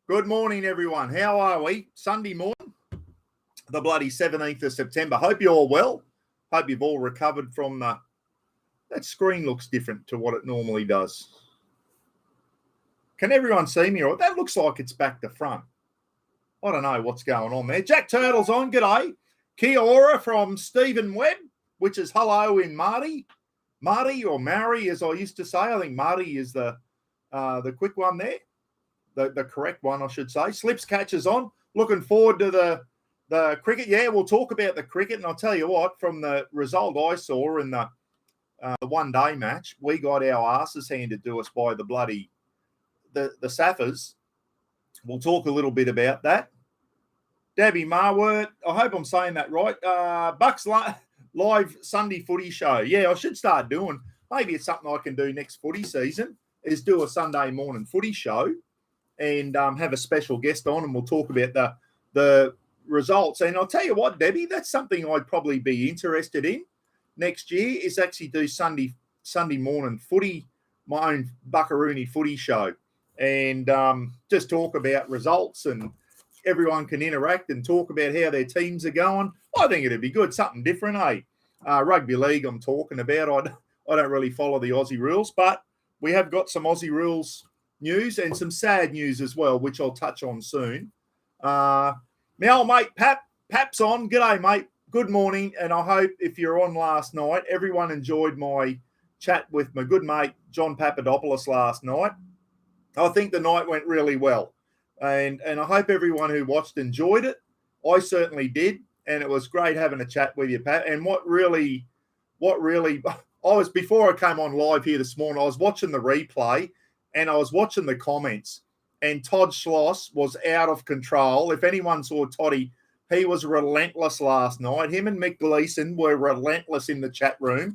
Good morning, everyone. How are we? Sunday morning, the bloody 17th of September. Hope you're all well. Hope you've all recovered from that screen looks different to what it normally does. Can everyone see me? Or that looks like it's back to front. I don't know what's going on there. Jack Turtle's on. G'day. Kia ora from Stephen Webb, which is hello in Māori. Māori or Maori, as I used to say. I think Māori is the quick one there. The correct one, I should say. Slips catches on. Looking forward to the cricket. Yeah, we'll talk about the cricket. And I'll tell you what, from the result I saw in the one-day match, we got our asses handed to us by the bloody the Saffers. We'll talk a little bit about that. Debbie Marworth, I hope I'm saying that right. Bucks live Sunday footy show. Yeah, I should start doing. Maybe it's something I can do next footy season, is do a Sunday morning footy show and have a special guest on, and we'll talk about the results. And I'll tell you what, Debbie, that's something I'd probably be interested in next year, is actually do Sunday morning footy, my own Buckaroony footy show, and just talk about results, and everyone can interact and talk about how their teams are going. I think it'd be good, something different, eh? Rugby league I'm talking about. I don't really follow the Aussie rules, but we have got some Aussie rules news and some sad news as well, which I'll touch on soon. My old mate Pap's on. G'day, mate. Good morning. And I hope if you're on last night, everyone enjoyed my chat with my good mate John Papadopoulos last night. I think the night went really well. And I hope everyone who watched enjoyed it. I certainly did. And it was great having a chat with you, Pat. And what really, before I came on live here this morning, I was watching the replay and I was watching the comments, and Todd Schloss was out of control. If anyone saw Toddy, he was relentless last night. Him and Mick Gleeson were relentless in the chat room.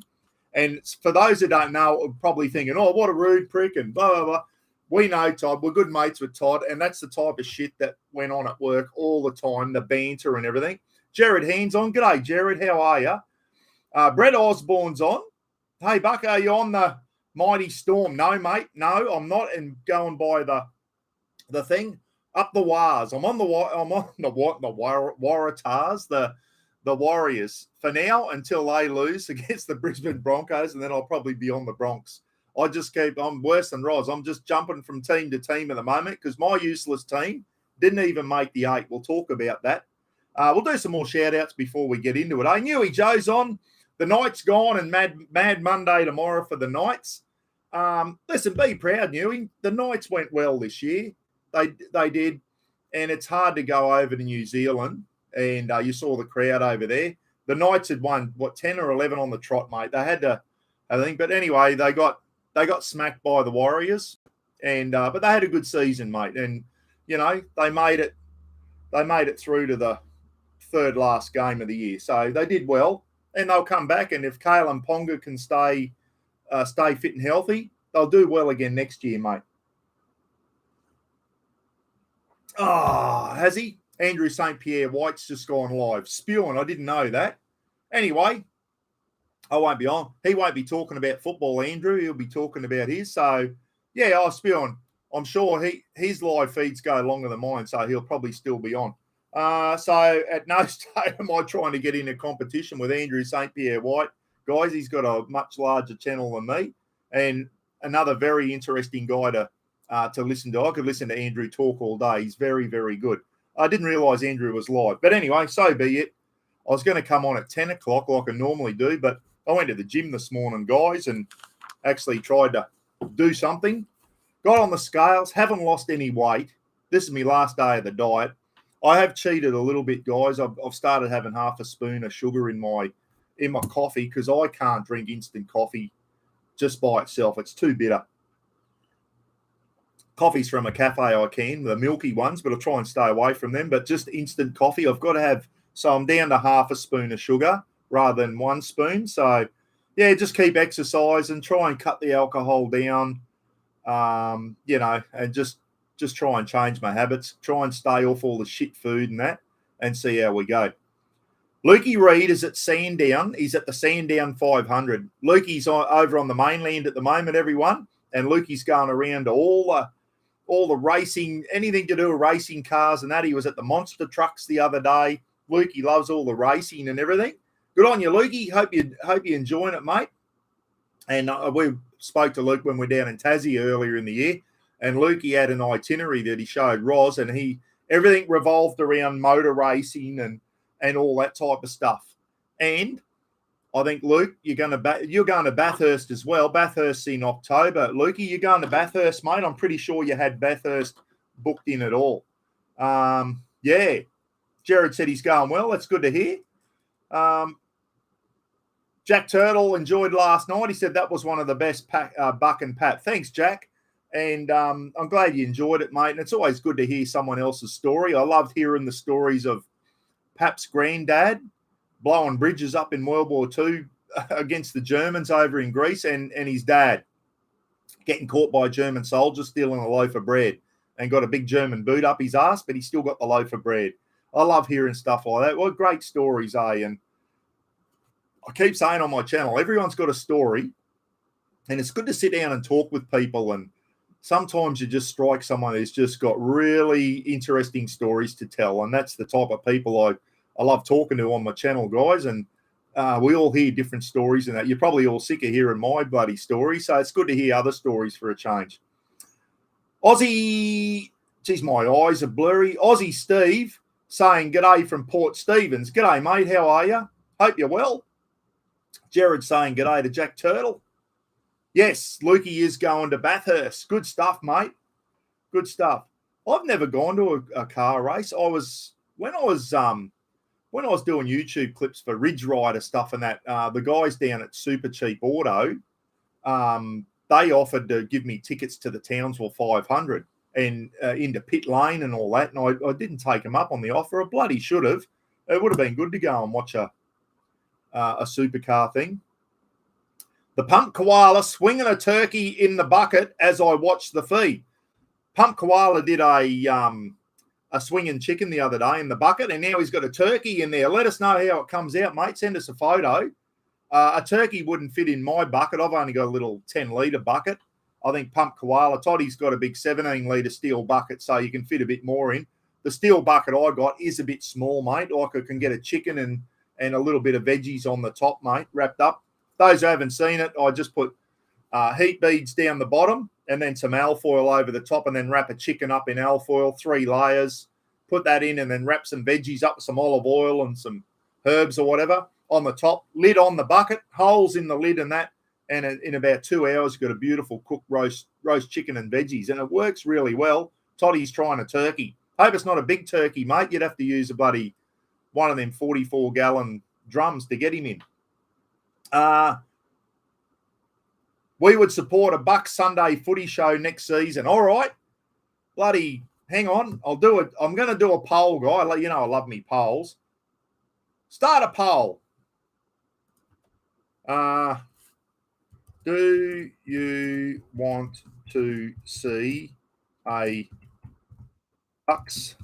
And for those who don't know, are probably thinking, oh, what a rude prick and blah, blah, blah. We know Todd. We're good mates with Todd, and that's the type of shit that went on at work all the time, the banter and everything. Jared Haynes on. G'day, Jared. How are you? Brett Osborne's on. Hey, Buck, are you on the Mighty Storm? No, mate. No, I'm not. And going by the thing up the Wars. I'm on the Waratahs, the Warriors for now until they lose against the Brisbane Broncos, and then I'll probably be on the Bronx. I'm worse than Roz. I'm just jumping from team to team at the moment because my useless team didn't even make the 8. We'll talk about that. We'll do some more shout-outs before we get into it. Hey, Newy Joe's on. The Knights gone, and Mad Monday tomorrow for the Knights. Listen, be proud, Newy. The Knights went well this year. They did, and it's hard to go over to New Zealand, and you saw the crowd over there. The Knights had won, 10 or 11 on the trot, mate. They had to, I think. But anyway, they got smacked by the Warriors, and but they had a good season, mate. And, you know, they made it through to the third last game of the year. So they did well, and they'll come back. And if Kalen Ponga can stay fit and healthy, they'll do well again next year, mate. Oh, has he? Andrew St. Pierre White's just gone live. Spewing. I didn't know that. Anyway, I won't be on. He won't be talking about football, Andrew. He'll be talking about his. So, yeah, I'll spew on. I'm sure his live feeds go longer than mine, so he'll probably still be on. So at no stage am I trying to get in a competition with Andrew St. Pierre White. Guys, he's got a much larger channel than me, and another very interesting guy to listen to. I could listen to Andrew talk all day. He's very, very good. I didn't realise Andrew was live. But anyway, so be it. I was going to come on at 10 o'clock like I normally do, but I went to the gym this morning, guys, and actually tried to do something. Got on the scales, haven't lost any weight. This is my last day of the diet. I have cheated a little bit, guys. I've started having half a spoon of sugar in my coffee because I can't drink instant coffee just by itself. It's too bitter. Coffees from a cafe I can, the milky ones, but I'll try and stay away from them. But just instant coffee, I've got to have, so I'm down to half a spoon of sugar rather than 1 spoon. So, yeah, just keep exercising, try and cut the alcohol down, you know, and just try and change my habits, try and stay off all the shit food and that, and see how we go. Lukey Reid is at Sandown. He's at the Sandown 500. Lukey's over on the mainland at the moment, everyone, and Lukey's going around to all all the racing, anything to do with racing cars and that. He was at the Monster Trucks the other day. Lukey loves all the racing and everything. Good on you, Lukey. Hope you enjoying it, mate. And we spoke to Luke when we were down in Tassie earlier in the year, and Lukey had an itinerary that he showed Roz, and everything revolved around motor racing and all that type of stuff. And I think, Luke, you're going to Bathurst as well. Bathurst's in October. Lukey, you're going to Bathurst, mate. I'm pretty sure you had Bathurst booked in at all. Yeah. Jared said he's going well. That's good to hear. Jack Turtle enjoyed last night. He said that was one of the best Buck and Pat. Thanks, Jack. And I'm glad you enjoyed it, mate. And it's always good to hear someone else's story. I loved hearing the stories of Pap's granddad blowing bridges up in World War II against the Germans over in Greece, and his dad getting caught by a German soldier stealing a loaf of bread and got a big German boot up his ass, but he still got the loaf of bread. I love hearing stuff like that. What great stories, eh? And I keep saying on my channel, everyone's got a story, and it's good to sit down and talk with people, and sometimes you just strike someone who's just got really interesting stories to tell, and that's the type of people I love talking to on my channel, guys, and we all hear different stories and that. You're probably all sick of hearing my bloody story, so it's good to hear other stories for a change. Aussie, geez, my eyes are blurry. Aussie Steve saying, g'day from Port Stephens. G'day, mate, how are you? Hope you're well. Jared saying, g'day to Jack Turtle. Yes, Lukey is going to Bathurst. Good stuff, mate. Good stuff. I've never gone to a car race. When I was doing YouTube clips for Ridge Rider stuff and that, the guys down at Super Cheap Auto, they offered to give me tickets to the Townsville 500 and into pit lane and all that. And I didn't take them up on the offer. I bloody should have. It would have been good to go and watch a supercar thing. The Pump Koala swinging a turkey in the bucket as I watched the feed. Pump Koala did a swinging chicken the other day in the bucket, and now he's got a turkey in there. Let us know how it comes out, mate. Send us a photo. A turkey wouldn't fit in my bucket. I've only got a little 10-litre bucket. I think Pump Koala, Toddy's got a big 17-litre steel bucket, so you can fit a bit more in. The steel bucket I got is a bit small, mate. Like I can get a chicken and a little bit of veggies on the top, mate, wrapped up. Those who haven't seen it, I just put heat beads down the bottom and then some alfoil over the top, and then wrap a chicken up in alfoil, 3 layers, put that in, and then wrap some veggies up with some olive oil and some herbs or whatever on the top, lid on the bucket, holes in the lid and that, and in about 2 hours, you've got a beautiful cooked roast chicken and veggies, and it works really well. Toddy's trying a turkey. Hope it's not a big turkey, mate. You'd have to use a bloody one of them 44-gallon drums to get him in. We would support a Buck Sunday footy show next season. All right. Bloody, hang on. I'll do it. I'm going to do a poll, guy. You know I love me polls. Start a poll. Do you want to see a Bucks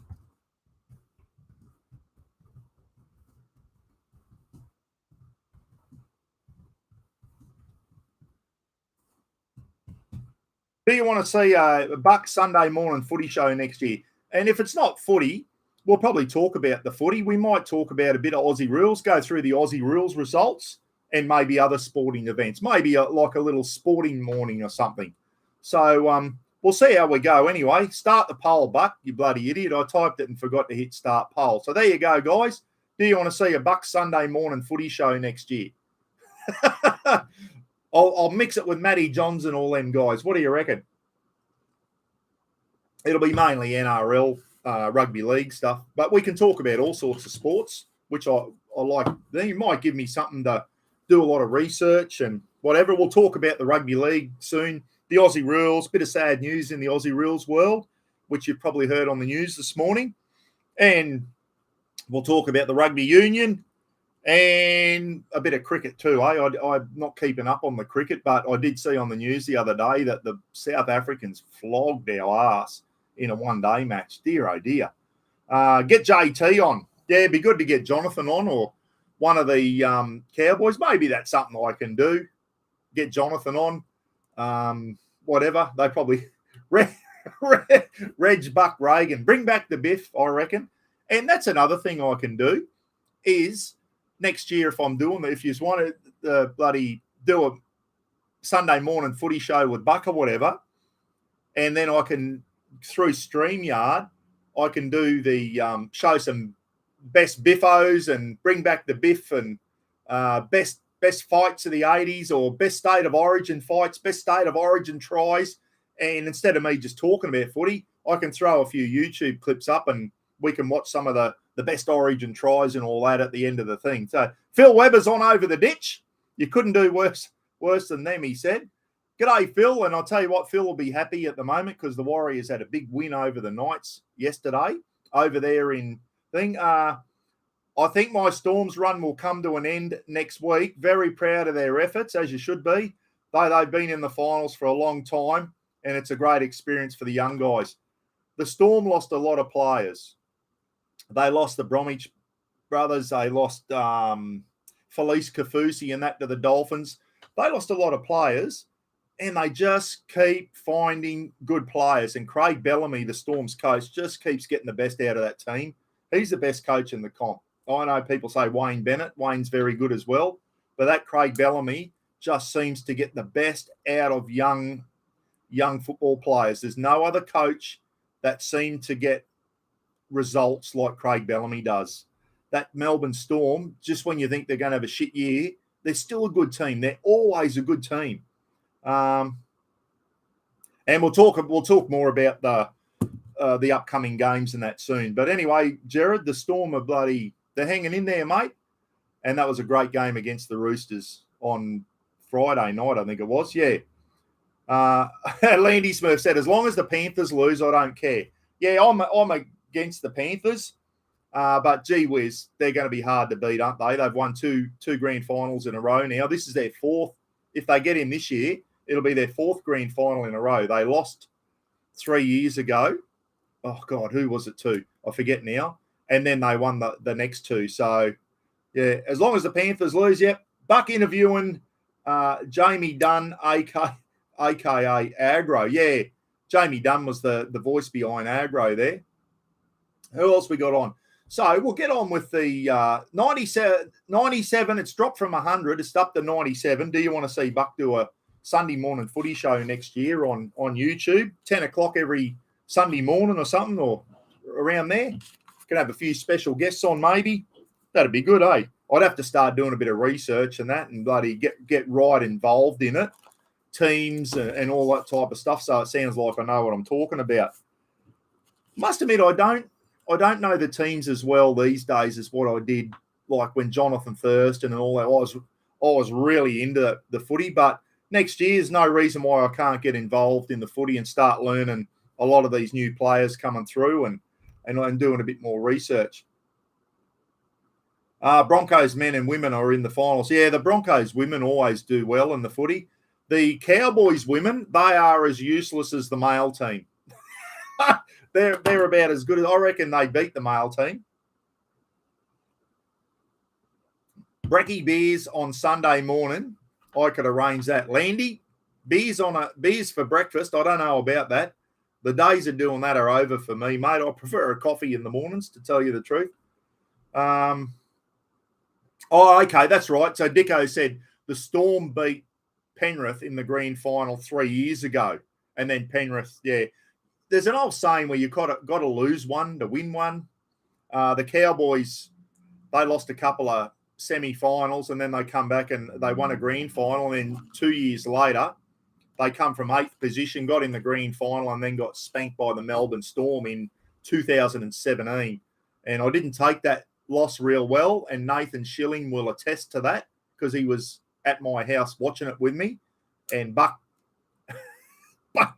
Do you want to see a Buck Sunday morning footy show next year? And if it's not footy, we'll probably talk about the footy. We might talk about a bit of Aussie rules, go through the Aussie rules results and maybe other sporting events, maybe like a little sporting morning or something. So we'll see how we go. Anyway, start the poll, Buck, you bloody idiot. I typed it and forgot to hit start poll. So there you go, guys. Do you want to see a Buck Sunday morning footy show next year? I'll mix it with Matty Johns and all them guys. What do you reckon? It'll be mainly NRL, rugby league stuff, but we can talk about all sorts of sports, which I like. Then you might give me something to do a lot of research and whatever. We'll talk about the rugby league soon, the Aussie rules, bit of sad news in the Aussie rules world, which you've probably heard on the news this morning. And we'll talk about the rugby union and a bit of cricket too. I'm not keeping up on the cricket, but I did see on the news the other day that the South Africans flogged our ass in a one-day match. Dear, oh dear. Get JT on. Yeah, it'd be good to get Jonathan on or one of the Cowboys. Maybe that's something I can do. Get Jonathan on. Whatever. They probably Reg Buck Reagan. Bring back the Biff, I reckon. And that's another thing I can do is next year if I'm doing it, if you just want to bloody do a Sunday morning footy show with Buck or whatever, and then I can, through StreamYard, I can do the show some best biffos and bring back the Biff and best fights of the 80s or best state of origin fights, best state of origin tries. And instead of me just talking about footy, I can throw a few YouTube clips up and we can watch some of the best origin tries and all that at the end of the thing. So Phil Webber's on over the ditch. You couldn't do worse than them, he said. G'day, Phil. And I'll tell you what, Phil will be happy at the moment because the Warriors had a big win over the Knights yesterday over there in thing. I think my Storms run will come to an end next week. Very proud of their efforts, as you should be. They've been in the finals for a long time, and it's a great experience for the young guys. The Storm lost a lot of players. They lost the Bromwich brothers. They lost Felice Kafusi and that to the Dolphins. They lost a lot of players, and they just keep finding good players. And Craig Bellamy, the Storm's coach, just keeps getting the best out of that team. He's the best coach in the comp. I know people say Wayne Bennett. Wayne's very good as well. But that Craig Bellamy just seems to get the best out of young football players. There's no other coach that seemed to get results like Craig Bellamy does. That Melbourne Storm, just when you think they're going to have a shit year, they're still a good team. They're always a good team. And we'll talk more about the upcoming games and that soon. But anyway, Jared, the Storm are they're hanging in there, mate. And that was a great game against the Roosters on Friday night, I think it was. Yeah. Landy Smurf said, as long as the Panthers lose, I don't care. Yeah, I'm against the Panthers. But gee whiz, they're going to be hard to beat, aren't they? They've won two grand finals in a row now. This is their fourth. If they get in this year, it'll be their fourth grand final in a row. They lost 3 years ago. Oh, God, who was it to? I forget now. And then they won the next two. So, yeah, as long as the Panthers lose, yep. Buck interviewing Jamie Dunn, a.k.a. Agro. Yeah, Jamie Dunn was the voice behind Agro there. Who else we got on? So we'll get on with the 97. It's dropped from 100. It's up to 97. Do you want to see Buck do a Sunday morning footy show next year on YouTube? 10 o'clock every Sunday morning or something, or around there. Can have a few special guests on maybe. That'd be good, eh? I'd have to start doing a bit of research and that and bloody get right involved in it. Teams and all that type of stuff. So it sounds like I know what I'm talking about. Must admit, I don't know the teams as well these days as what I did like when Jonathan Thurston and all that. I was really into the footy, but next year there's no reason why I can't get involved in the footy and start learning a lot of these new players coming through and doing a bit more research. Broncos men and women are in the finals. Yeah, the Broncos women always do well in the footy. The Cowboys women, they are as useless as the male team. They're about as good as I reckon they beat the male team. Brekkie beers on Sunday morning. I could arrange that. Landy, beers for breakfast. I don't know about that. The days of doing that are over for me, mate. I prefer a coffee in the mornings, to tell you the truth. Okay, that's right. So Dicko said the Storm beat Penrith in the grand final 3 years ago. And then Penrith, yeah. There's an old saying where you've got to lose one to win one. The Cowboys, they lost a couple of semi-finals and then they come back and they won a grand final. And then 2 years later, they come from 8th position, got in the grand final and then got spanked by the Melbourne Storm in 2017. And I didn't take that loss real well. And Nathan Schilling will attest to that because he was at my house watching it with me. And Buck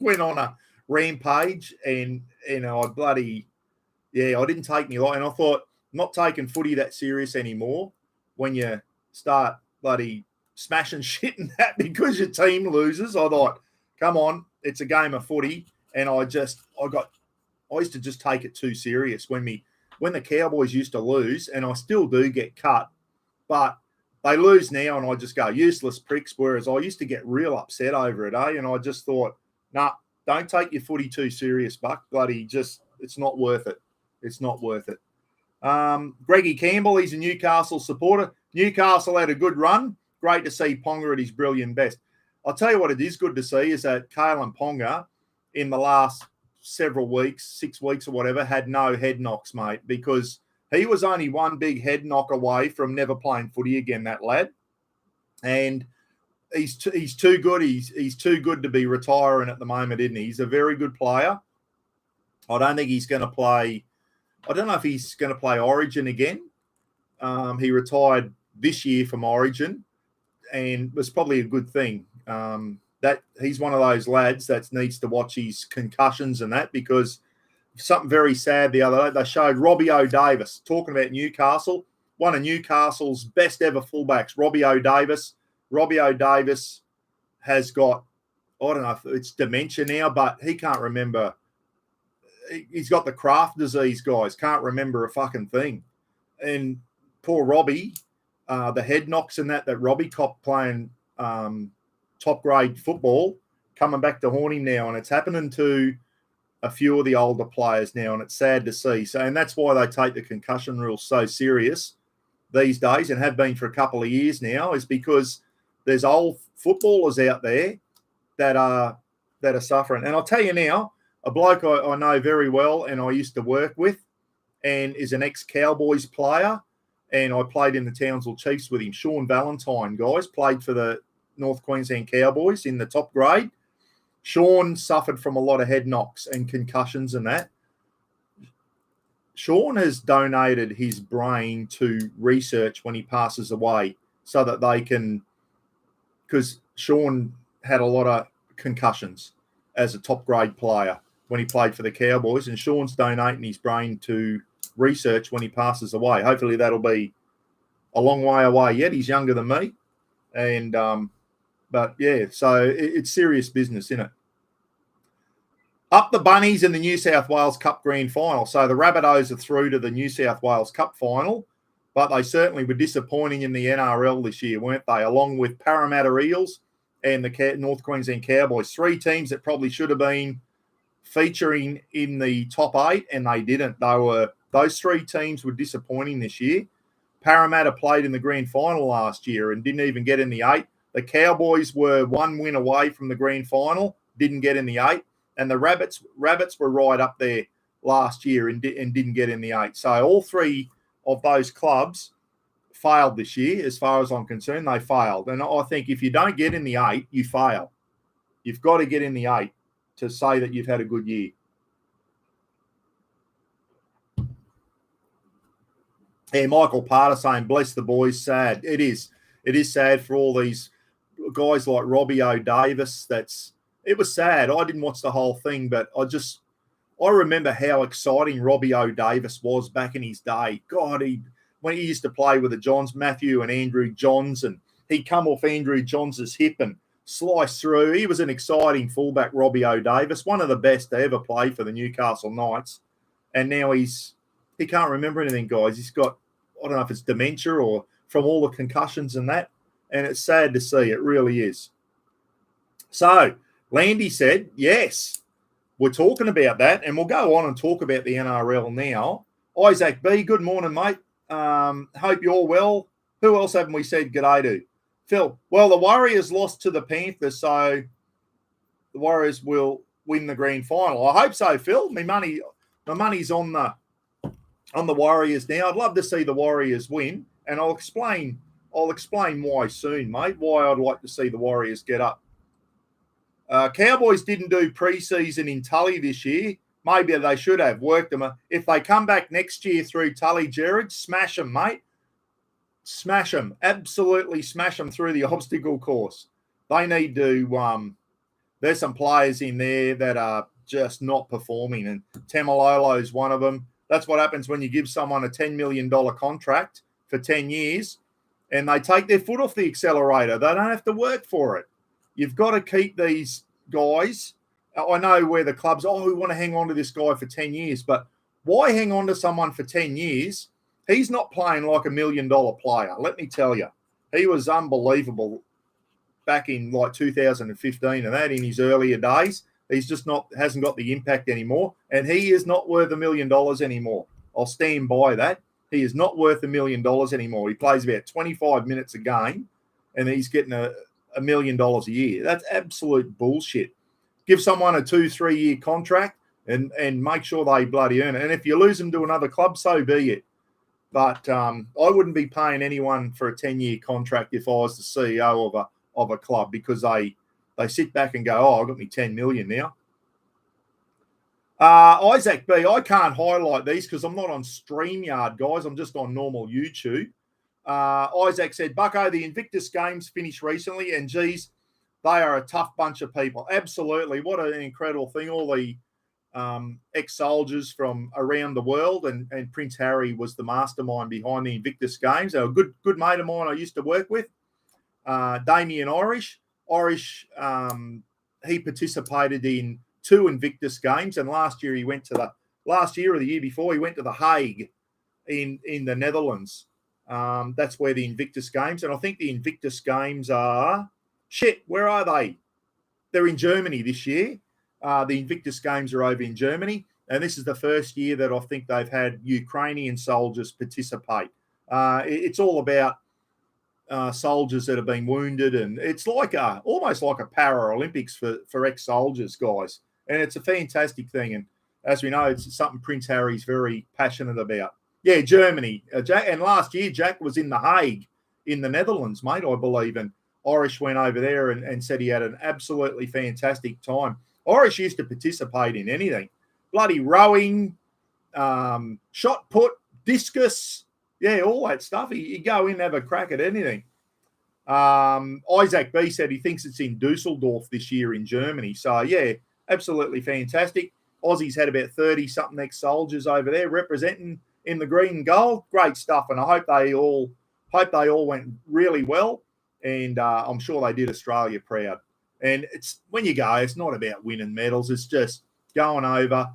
went on a rampage and I didn't take me light. And I thought, I'm not taking footy that serious anymore when you start bloody smashing shit and that because your team loses. I thought, come on, it's a game of footy. And I used to just take it too serious when the Cowboys used to lose, and I still do get cut, but they lose now and I just go useless pricks, whereas I used to get real upset over it, And I just thought, nah, Don't take your footy too serious, Buck. Bloody just, it's not worth it. It's not worth it. Greggy Campbell, he's a Newcastle supporter. Newcastle had a good run. Great to see Ponga at his brilliant best. I'll tell you what it is good to see is that Kalen Ponga in the last several weeks, 6 weeks or whatever, had no head knocks, mate, because he was only one big head knock away from never playing footy again, that lad. And he's too good. He's too good to be retiring at the moment, isn't he? He's a very good player. I don't think he's going to play. I don't know if he's going to play Origin again. He retired this year from Origin, and was probably a good thing. That he's one of those lads that needs to watch his concussions and that, because something very sad the other day. They showed Robbie O'Davis talking about Newcastle, one of Newcastle's best ever fullbacks, Robbie O'Davis. Robbie O'Davis has got, I don't know if it's dementia now, but he can't remember. He's got the Kraft disease, guys. Can't remember a fucking thing. And poor Robbie, the head knocks and that Robbie cop playing top grade football, coming back to haunt him now. And it's happening to a few of the older players now, and it's sad to see. So, and that's why they take the concussion rules so serious these days, and have been for a couple of years now, is because there's old footballers out there that are suffering. And I'll tell you now, a bloke I know very well and I used to work with, and is an ex-Cowboys player, and I played in the Townsville Chiefs with him, Sean Valentine, guys, played for the North Queensland Cowboys in the top grade. Sean suffered from a lot of head knocks and concussions and that. Sean has donated his brain to research when he passes away so that they can, because Sean had a lot of concussions as a top grade player when he played for the Cowboys, and Sean's donating his brain to research when he passes away. Hopefully that'll be a long way away yet. He's younger than me. And, but yeah, so it's serious business, isn't it? Up the Bunnies in the New South Wales Cup Grand Final. So the Rabbitohs are through to the New South Wales Cup Final, but they certainly were disappointing in the NRL this year, weren't they? Along with Parramatta Eels and the North Queensland Cowboys. Three teams that probably should have been featuring in the top 8, and they didn't. Those three teams were disappointing this year. Parramatta played in the grand final last year and didn't even get in the 8. The Cowboys were one win away from the grand final, didn't get in the 8. And the Rabbits were right up there last year and didn't get in the 8. So all three of those clubs failed this year, as far as I'm concerned. They failed. And I think if you don't get in the 8, you fail. You've got to get in the 8 to say that you've had a good year. Yeah, Michael Parter saying, bless the boys, sad. It is sad for all these guys like Robbie O'Davis. It was sad. I didn't watch the whole thing, but I remember how exciting Robbie O'Davis was back in his day. God, when he used to play with the Johns, Matthew and Andrew Johns, and he'd come off Andrew Johns' hip and slice through. He was an exciting fullback, Robbie O'Davis, one of the best to ever play for the Newcastle Knights. And now he can't remember anything, guys. He's got, I don't know if it's dementia or from all the concussions and that. And it's sad to see. It really is. So Landy said, yes, we're talking about that. And we'll go on and talk about the NRL now. Isaac B, good morning, mate. Hope you're well. Who else haven't we said g'day to? Phil, well, the Warriors lost to the Panthers, so the Warriors will win the grand final. I hope so, Phil. My money's on the Warriors now. I'd love to see the Warriors win, and I'll explain why soon, mate, why I'd like to see the Warriors get up. Cowboys didn't do preseason in Tully this year. Maybe they should have worked them. If they come back next year through Tully, Jared, smash them, mate. Smash them. Absolutely smash them through the obstacle course. They need to there's some players in there that are just not performing, and Tamalolo's one of them. That's what happens when you give someone a $10 million contract for 10 years and they take their foot off the accelerator. They don't have to work for it. You've got to keep these guys. I know where the clubs, we want to hang on to this guy for 10 years, but why hang on to someone for 10 years? He's not playing like $1 million player, let me tell you. He was unbelievable back in like 2015 and that in his earlier days. He's just hasn't got the impact anymore, and he is not worth $1 million anymore. I'll stand by that. He is not worth $1 million anymore. He plays about 25 minutes a game, and he's getting $1 million a year. That's absolute bullshit. Give someone a 2-3 year contract and make sure they bloody earn it. And if you lose them to another club, so be it. But I wouldn't be paying anyone for a 10-year contract if I was the CEO of a club, because they sit back and go, oh, I got me 10 million now. Isaac B, I can't highlight these because I'm not on StreamYard, guys. I'm just on normal YouTube. Isaac said, Bucko, the Invictus Games finished recently, and geez, they are a tough bunch of people. Absolutely. What an incredible thing. All the ex-soldiers from around the world, and Prince Harry was the mastermind behind the Invictus Games. A good mate of mine I used to work with, Damien Irish. He participated in 2 Invictus Games, and last year or the year before, he went to The Hague in the Netherlands. That's where the Invictus Games, and I think the Invictus Games are, where are they? They're in Germany this year. The Invictus Games are over in Germany, and this is the first year that I think they've had Ukrainian soldiers participate. It's all about soldiers that have been wounded, and it's like almost like a Paralympics for ex-soldiers, guys. And it's a fantastic thing, and as we know, it's something Prince Harry's very passionate about. Yeah, Germany. Jack, and last year, Jack was in The Hague in the Netherlands, mate, I believe, and Irish went over there and said he had an absolutely fantastic time. Irish used to participate in anything. Bloody rowing, shot put, discus, yeah, all that stuff. He'd go in and have a crack at anything. Isaac B said he thinks it's in Dusseldorf this year in Germany. So, yeah, absolutely fantastic. Aussies had about 30-something ex-soldiers over there representing in the green and gold. Great stuff, and I hope they all went really well, and I'm sure they did Australia proud. And it's when you go, it's not about winning medals. It's just going over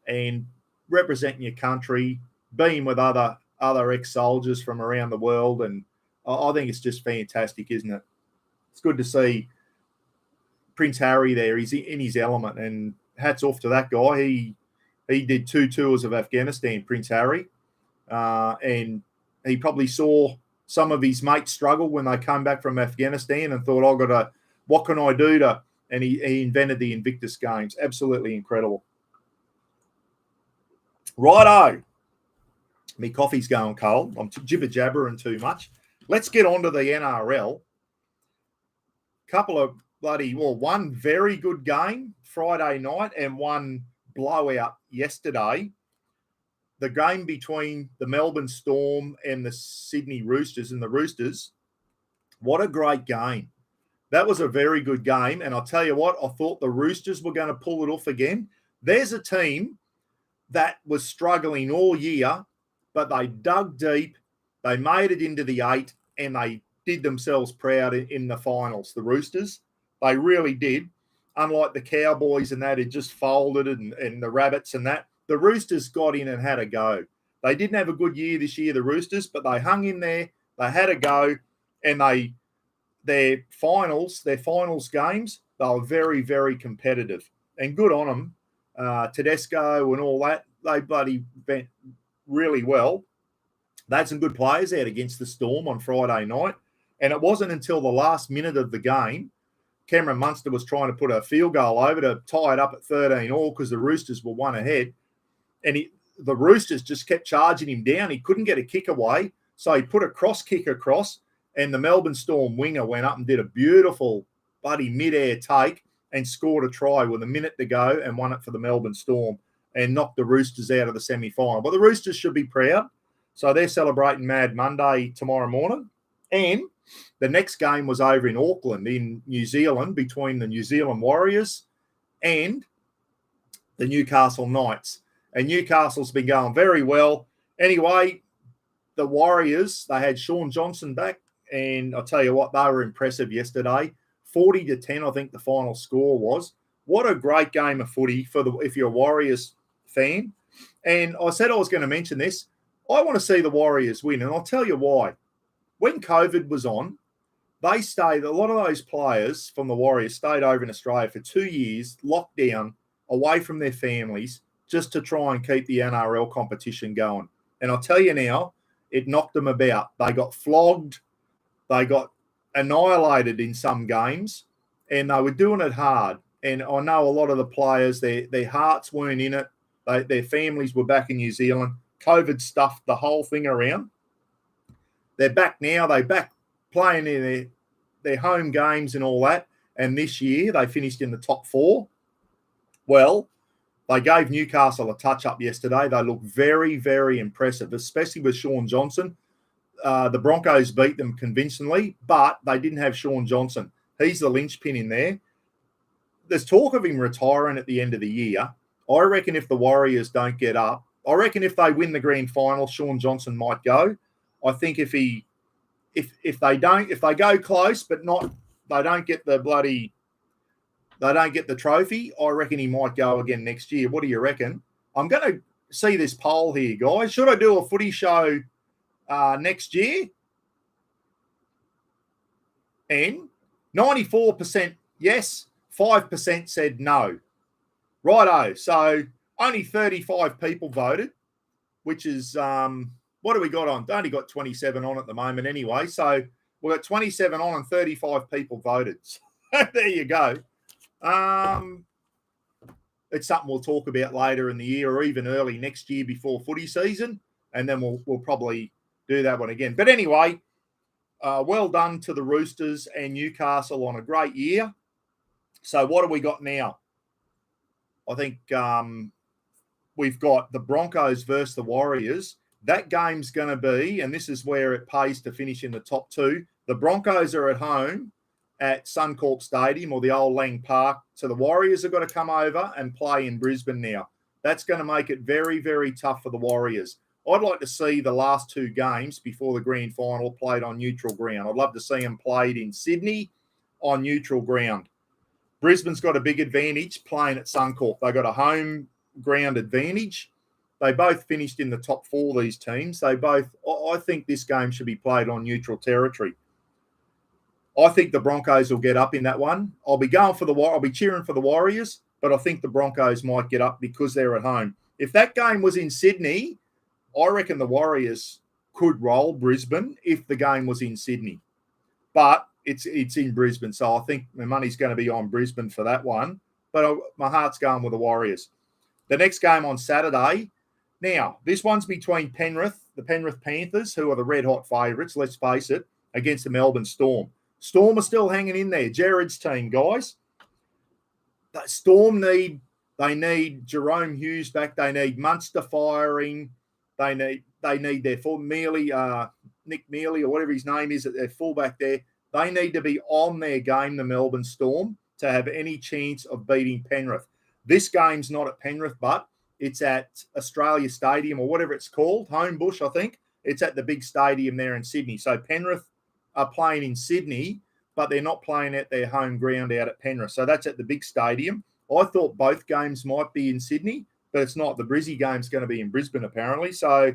and representing your country, being with other ex-soldiers from around the world, and I think it's just fantastic, isn't it? It's good to see Prince Harry there. He's in his element, and hats off to that guy. He did 2 tours of Afghanistan, Prince Harry, and he probably saw some of his mates struggle when they came back from Afghanistan and thought, what can I do to? And he invented the Invictus Games. Absolutely incredible. Righto. Me coffee's going cold. I'm jibber-jabbering too much. Let's get on to the NRL. Couple of one very good game Friday night and one blowout yesterday. The game between the Melbourne Storm and the Sydney Roosters, what a great game. That was a very good game, and I'll tell you what, I thought the Roosters were going to pull it off again. There's a team that was struggling all year, but they dug deep, they made it into the 8, and they did themselves proud in the finals, the Roosters. They really did. Unlike the Cowboys and that, had just folded, and the Rabbits and that. The Roosters got in and had a go. They didn't have a good year this year, the Roosters, but they hung in there, they had a go, and their finals games, they were very, very competitive. And good on them. Tedesco and all that, they bloody went really well. They had some good players out against the Storm on Friday night. And it wasn't until the last minute of the game, Cameron Munster was trying to put a field goal over to tie it up at 13-all because the Roosters were one ahead. And the Roosters just kept charging him down. He couldn't get a kick away. So he put a cross kick across, and the Melbourne Storm winger went up and did a beautiful bloody mid-air take and scored a try with a minute to go and won it for the Melbourne Storm and knocked the Roosters out of the semi-final. But the Roosters should be proud. So they're celebrating Mad Monday tomorrow morning. And the next game was over in Auckland in New Zealand between the New Zealand Warriors and the Newcastle Knights. And Newcastle's been going very well. Anyway, the Warriors, they had Sean Johnson back, and I'll tell you what, they were impressive yesterday. 40-10, I think the final score was. What a great game of footy if you're a Warriors fan. And I said I was going to mention this. I want to see the Warriors win, and I'll tell you why. When COVID was on, They stayed, a lot of those players from the Warriors stayed over in Australia for 2 years, locked down, away from their families, just to try and keep the NRL competition going. And I'll tell you now, it knocked them about. They got flogged. They got annihilated in some games, and they were doing it hard. And I know a lot of the players, their hearts weren't in it. Their families were back in New Zealand. COVID stuffed the whole thing around. They're back now. They're back playing in their home games and all that. And this year they finished in the top 4. Well, they gave Newcastle a touch-up yesterday. They look very, very impressive, especially with Shaun Johnson. The Broncos beat them convincingly, but they didn't have Shaun Johnson. He's the linchpin in there. There's talk of him retiring at the end of the year. I reckon if the Warriors don't get up, I reckon if they win the grand final, Shaun Johnson might go. I think if they go close, but they don't get the trophy, I reckon he might go again next year. What do you reckon? I'm going to see this poll here, guys. Should I do a footy show next year? And 94% yes, 5% said no. Righto. So only 35 people voted, which is, what do we got on? Only got 27 on at the moment anyway. So we've got 27 on and 35 people voted. So there you go. It's something we'll talk about later in the year or even early next year before footy season. And then we'll probably do that one again. But anyway, well done to the Roosters and Newcastle on a great year. So what have we got now? I think we've got the Broncos versus the Warriors. That game's going to be, and this is where it pays to finish in the top 2. The Broncos are at home at Suncorp Stadium or the old Lang Park. So the Warriors have got to come over and play in Brisbane now. That's going to make it very, very tough for the Warriors. I'd like to see the last 2 games before the grand final played on neutral ground. I'd love to see them played in Sydney on neutral ground. Brisbane's got a big advantage playing at Suncorp. They got a home ground advantage. They both finished in the top 4, these teams. I think this game should be played on neutral territory. I think the Broncos will get up in that one. I'll be cheering for the Warriors, but I think the Broncos might get up because they're at home. If that game was in Sydney, I reckon the Warriors could roll Brisbane if the game was in Sydney. But it's in Brisbane, so I think my money's going to be on Brisbane for that one. But my heart's going with the Warriors. The next game on Saturday. Now, this one's between the Penrith Panthers, who are the red-hot favourites, let's face it, against the Melbourne Storm. Storm are still hanging in there. Jared's team, guys. That Storm need Jerome Hughes back. They need Munster firing. They need their full Nick Mealy or whatever his name is at their fullback there. They need to be on their game, the Melbourne Storm, to have any chance of beating Penrith. This game's not at Penrith, but it's at Australia Stadium or whatever it's called, Homebush, I think. It's at the big stadium there in Sydney. So Penrith are playing in Sydney, but they're not playing at their home ground out at Penrith. So that's at the big stadium. I thought both games might be in Sydney, but it's not. The Brizzy game's going to be in Brisbane, apparently. So,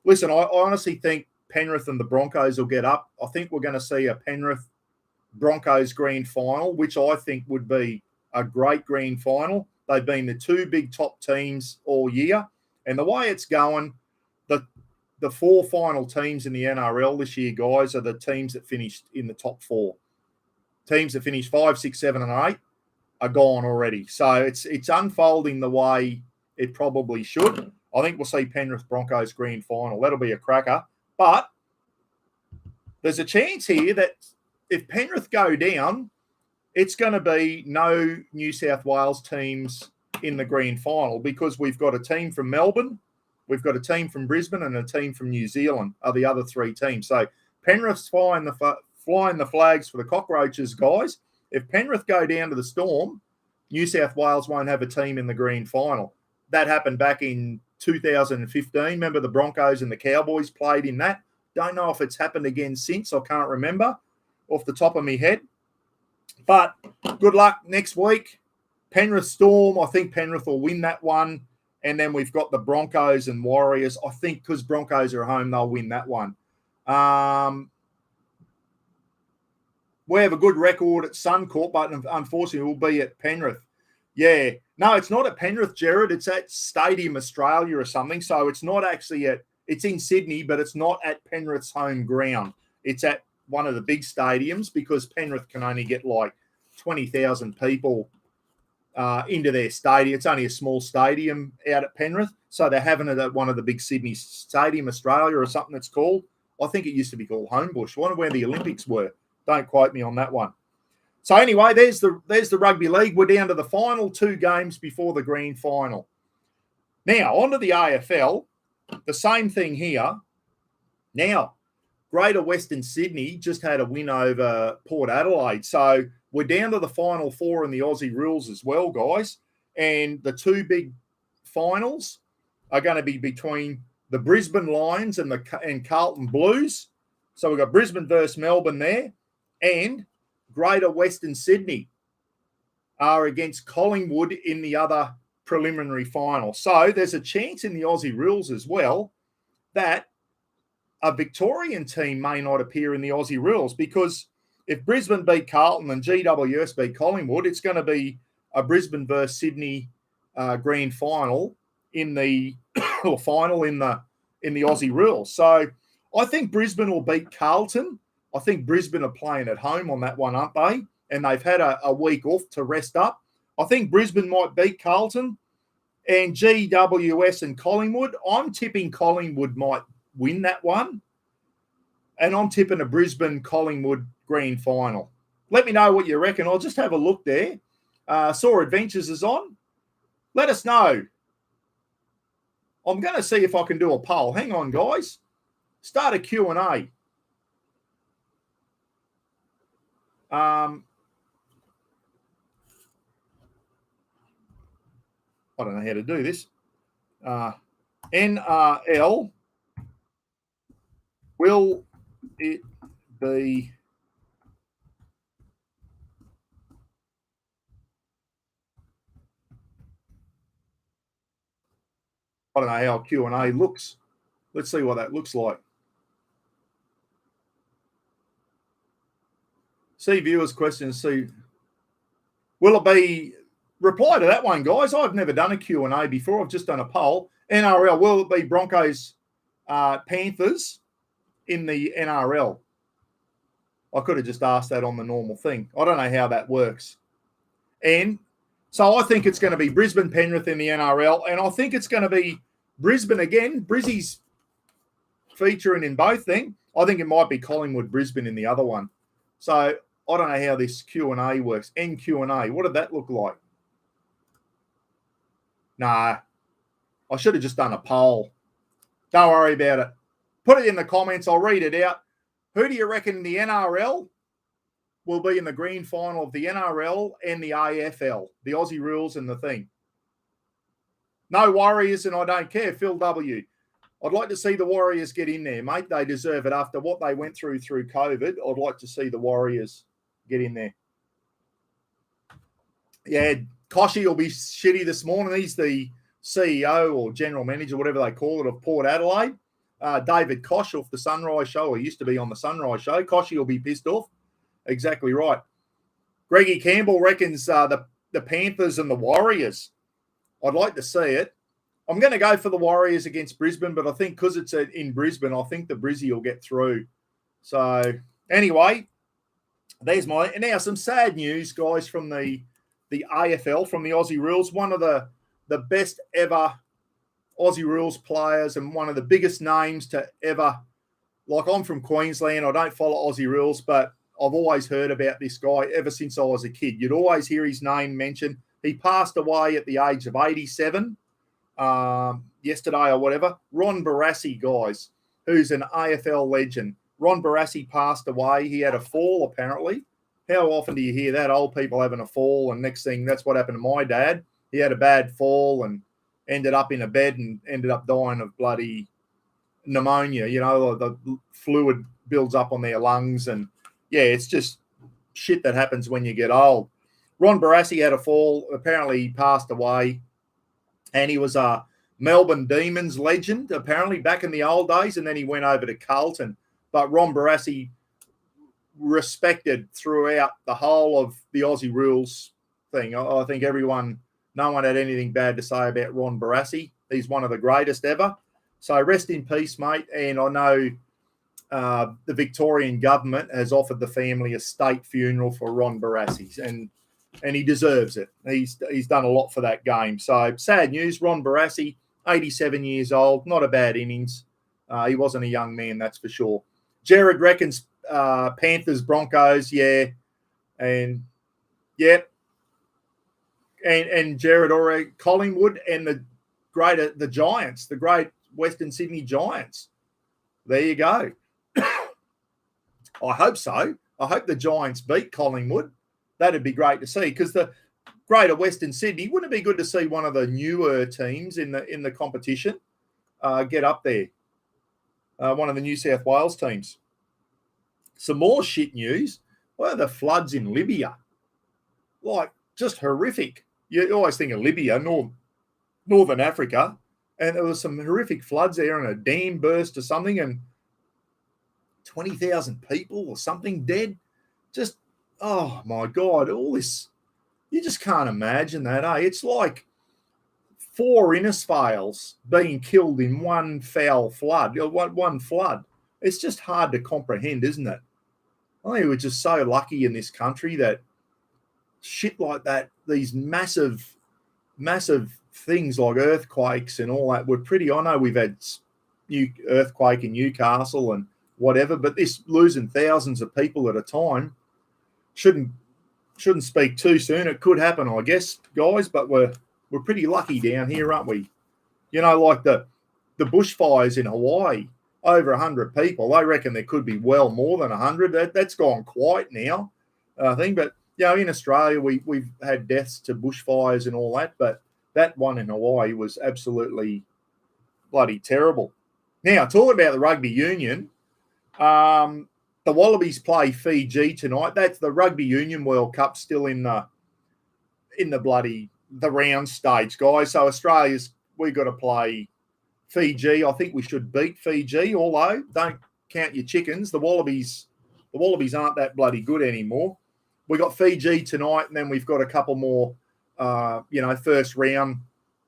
listen, I honestly think Penrith and the Broncos will get up. I think we're going to see a Penrith-Broncos grand final, which I think would be a great grand final. They've been the 2 big top teams all year. And the way it's going, the 4 final teams in the NRL this year, guys, are the teams that finished in the top 4. Teams that finished 5, 6, 7, and 8 are gone already. So it's unfolding the way it probably should. I think we'll see Penrith Broncos grand final. That'll be a cracker. But there's a chance here that if Penrith go down, it's going to be no New South Wales teams in the grand final because we've got a team from Melbourne, we've got a team from Brisbane, and a team from New Zealand are the other 3 teams. So Penrith's flying the flags for the Cockroaches, guys. If Penrith go down to the Storm, New South Wales won't have a team in the grand final. That happened back in 2015. Remember the Broncos and the Cowboys played in that? Don't know if it's happened again since. I can't remember off the top of my head. But good luck next week. Penrith Storm, I think Penrith will win that one. And then we've got the Broncos and Warriors. I think because Broncos are home, they'll win that one. I We have a good record at Suncorp, but unfortunately we'll be at Penrith. Yeah. No, it's not at Penrith, Jared. It's at Stadium Australia or something. So it's not actually it's in Sydney, but it's not at Penrith's home ground. It's at one of the big stadiums because Penrith can only get like 20,000 people into their stadium. It's only a small stadium out at Penrith. So they're having it at one of the big Sydney Stadium Australia or something it's called. I think it used to be called Homebush. I wonder where the Olympics were. Don't quote me on that one. So anyway, there's the rugby league. We're down to the final 2 games before the grand final. Now, on to the AFL. The same thing here. Now, Greater Western Sydney just had a win over Port Adelaide. So we're down to the final 4 in the Aussie rules as well, guys. And the 2 big finals are going to be between the Brisbane Lions and Carlton Blues. So we've got Brisbane versus Melbourne there. And Greater Western Sydney are against Collingwood in the other preliminary final. So there's a chance in the Aussie rules as well that a Victorian team may not appear in the Aussie rules, because if Brisbane beat Carlton and GWS beat Collingwood, it's going to be a Brisbane versus Sydney grand final in the or final in the Aussie rules. So I think Brisbane will beat Carlton. I think Brisbane are playing at home on that one, aren't they? And they've had a week off to rest up. I think Brisbane might beat Carlton, and GWS and Collingwood. I'm tipping Collingwood might win that one. And I'm tipping a Brisbane-Collingwood grand final. Let me know what you reckon. I'll just have a look there. Saw Adventures is on. Let us know. I'm going to see if I can do a poll. Hang on, guys. Start a Q&A. I don't know how to do this. NRL, will it be I don't know how Q&A looks. Let's see what that looks like. See viewers' questions. See, will it be? Reply to that one, guys. I've never done a Q&A before. I've just done a poll. NRL, will it be Broncos, Panthers in the NRL? I could have just asked that on the normal thing. I don't know how that works. And so I think it's going to be Brisbane, Penrith in the NRL. And I think it's going to be Brisbane again. Brizzy's featuring in both things. I think it might be Collingwood, Brisbane in the other one. So I don't know how this Q&A works. NQ&A, what did that look like? Nah, I should have just done a poll. Don't worry about it. Put it in the comments. I'll read it out. Who do you reckon the NRL will be in the grand final of the NRL and the AFL, the Aussie rules and the thing? No Warriors, and I don't care. Phil W. I'd like to see the Warriors get in there, mate. They deserve it after what they went through COVID. I'd like to see the Warriors get in there. Yeah, Koshy will be shitty this morning. He's the CEO or general manager, whatever they call it, of Port Adelaide. David Kosh off the Sunrise Show. He used to be on the Sunrise Show. Koshy will be pissed off. Exactly right. Greggy Campbell reckons the Panthers and the Warriors. I'd like to see it. I'm going to go for the Warriors against Brisbane, but I think because it's in Brisbane, I think the Brizzy will get through. So anyway, there's now some sad news, guys, from the AFL, from the Aussie rules. One of the best ever Aussie rules players and one of the biggest names to ever, like, I'm from Queensland. I don't follow Aussie rules, but I've always heard about this guy ever since I was a kid. You'd always hear his name mentioned. He passed away at the age of 87 yesterday or whatever. Ron Barassi, guys, who's an AFL legend. Ron Barassi passed away. He had a fall, apparently. How often do you hear that? Old people having a fall, and next thing, that's what happened to my dad. He had a bad fall and ended up in a bed and ended up dying of bloody pneumonia. You know, the fluid builds up on their lungs, and yeah, it's just shit that happens when you get old. Ron Barassi had a fall. Apparently, he passed away, and he was a Melbourne Demons legend, apparently, back in the old days, and then he went over to Carlton. But Ron Barassi respected throughout the whole of the Aussie rules thing. I think no one had anything bad to say about Ron Barassi. He's one of the greatest ever. So rest in peace, mate. And I know the Victorian government has offered the family a state funeral for Ron Barassi, and he deserves it. He's done a lot for that game. So sad news. Ron Barassi, 87 years old, not a bad innings. He wasn't a young man, that's for sure. Jared reckons Panthers, Broncos, yeah. And, yep. And Jared already, Collingwood and the Giants, the great Western Sydney Giants. There you go. I hope so. I hope the Giants beat Collingwood. That'd be great to see, because the Greater Western Sydney, wouldn't it be good to see one of the newer teams in the competition get up there? One of the New South Wales teams. Some more shit news. What are the floods in Libya? Like, just horrific. You always think of Libya, Northern Africa, and there was some horrific floods there, and a dam burst or something, and 20,000 people or something dead. Just, oh my God, all this, you just can't imagine that, eh? It's like 4 Innisfails being killed in one foul flood, one flood. It's just hard to comprehend, isn't it? I think we're just so lucky in this country that shit like that, these massive things like earthquakes and all that, I know we've had earthquake in Newcastle and whatever, but this losing thousands of people at a time shouldn't speak too soon. It could happen, I guess, guys, but we're pretty lucky down here, aren't we? You know, like the bushfires in Hawaii, over 100 people. I reckon there could be well more than 100. That's gone quiet now, I think. But, you know, in Australia, we've had deaths to bushfires and all that, but that one in Hawaii was absolutely bloody terrible. Now, talking about the rugby union, the Wallabies play Fiji tonight. That's the Rugby Union World Cup, still in the round stage, guys. So we've got to play Fiji. I think we should beat Fiji, although don't count your chickens. The Wallabies aren't that bloody good anymore. We got Fiji tonight, and then we've got a couple more, first round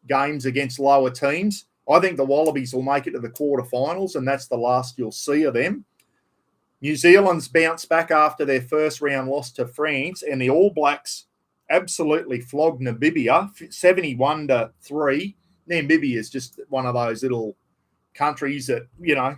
games against lower teams. I think the Wallabies will make it to the quarterfinals, and that's the last you'll see of them. New Zealand's bounced back after their first round loss to France, and the All Blacks absolutely flogged Namibia 71-3. Namibia is just one of those little countries that, you know,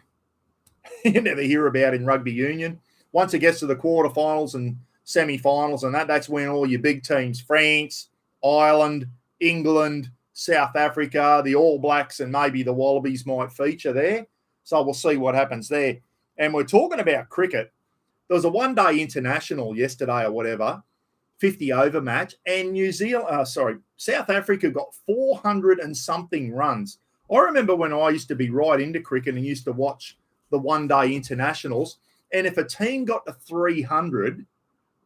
you never hear about in rugby union. Once it gets to the quarterfinals and semi-finals and that's when all your big teams, France, Ireland, England, South Africa, the All Blacks, and maybe the Wallabies might feature there. So we'll see what happens there. And we're talking about cricket. There was a one-day international yesterday or whatever, 50-over match, and South Africa got 400 and something runs. I remember when I used to be right into cricket and used to watch the one-day internationals, and if a team got to 300,